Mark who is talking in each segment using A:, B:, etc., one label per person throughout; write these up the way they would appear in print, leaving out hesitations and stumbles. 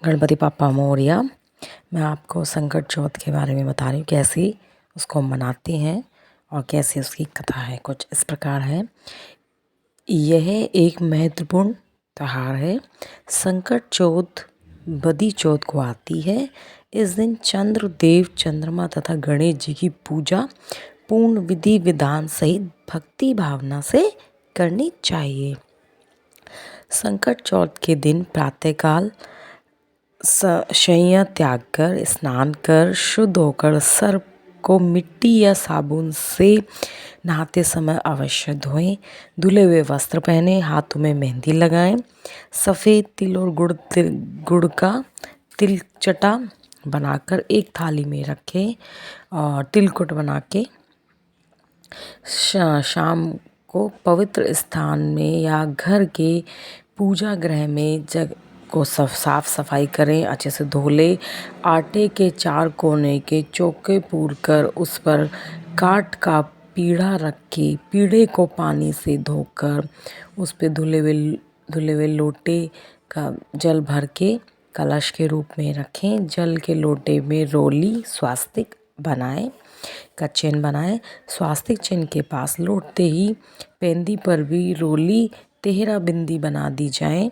A: गणपति पापा मोरया। मैं आपको संकट चौथ के बारे में बता रही हूँ, कैसे उसको मनाते हैं और कैसे उसकी कथा है। कुछ इस प्रकार है। यह एक महत्वपूर्ण त्योहार है। संकट चौथ बदी चौथ को आती है। इस दिन चंद्र देव, चंद्रमा तथा गणेश जी की पूजा पूर्ण विधि विधान सहित भक्ति भावना से करनी चाहिए। संकट चौथ के दिन प्रातःकाल शय्या त्याग कर स्नान कर शुद्ध होकर सर को मिट्टी या साबुन से नहाते समय अवश्य धोएं। धुले हुए वस्त्र पहने, हाथों में मेहंदी लगाएं। सफ़ेद तिल और गुड़ का तिल चटा बनाकर एक थाली में रखें और तिलकुट बना के शाम को पवित्र स्थान में या घर के पूजा गृह में जग को साफ सफाई करें, अच्छे से धो लें। आटे के 4 कोने के चौके पूर कर उस पर काठ का पीढ़ा रख के पीढ़े को पानी से धोकर उस पर धुले हुए लोटे का जल भर के कलश के रूप में रखें। जल के लोटे में रोली स्वास्तिक बनाएं का चिन्ह बनाएं। स्वास्तिक चिन्ह के पास लौटते ही पेंदी पर भी रोली तेहरा बिंदी बना दी जाए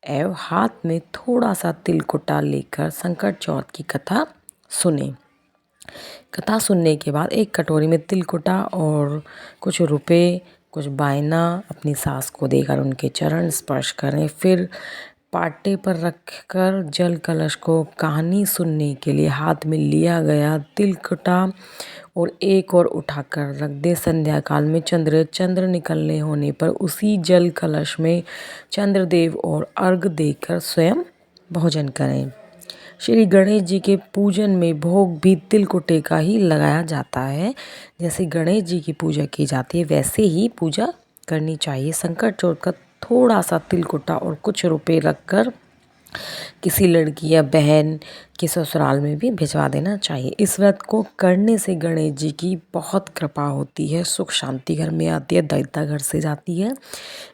A: एवं हाथ में थोड़ा सा तिलकुटा लेकर संकट चौथ की कथा सुने। कथा सुनने के बाद एक कटोरी में तिलकुटा और कुछ रुपए, कुछ बायना अपनी सास को देकर उनके चरण स्पर्श करें। फिर पाटे पर रखकर जल कलश को कहानी सुनने के लिए हाथ में लिया गया तिलकुटा और एक और उठाकर रख दे। संध्या काल में चंद्र निकलने होने पर उसी जल कलश में चंद्रदेव और अर्घ देकर स्वयं भोजन करें। श्री गणेश जी के पूजन में भोग भी तिलकुटे का ही लगाया जाता है। जैसे गणेश जी की पूजा की जाती है वैसे ही पूजा करनी चाहिए। संकट चौथ का थोड़ा सा तिलकुटा और कुछ रुपए रखकर किसी लड़की या बहन के ससुराल में भी भिजवा देना चाहिए। इस व्रत को करने से गणेश जी की बहुत कृपा होती है, सुख शांति घर में आती है, दैत्यता घर से जाती है।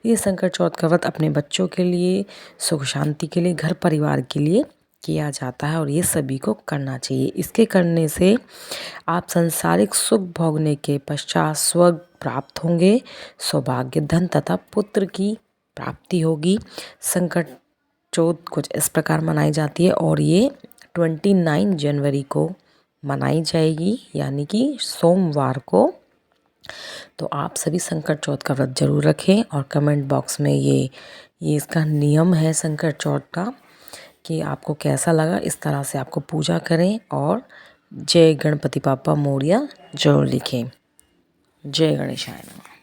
A: ये संकट चौथ का व्रत अपने बच्चों के लिए, सुख शांति के लिए, घर परिवार के लिए किया जाता है और ये सभी को करना चाहिए। इसके करने से आप सांसारिक सुख भोगने के पश्चात स्वर्ग प्राप्त होंगे, सौभाग्य, धन तथा पुत्र की प्राप्ति होगी। संकट चौथ कुछ इस प्रकार मनाई जाती है और ये 29 जनवरी को मनाई जाएगी, यानी कि सोमवार को। तो आप सभी संकट चौथ का व्रत जरूर रखें और कमेंट बॉक्स में ये इसका नियम है संकट चौथ का कि आपको कैसा लगा। इस तरह से आपको पूजा करें और जय गणपति पापा मोरया जरूर लिखें। जय गणेशाय नमः।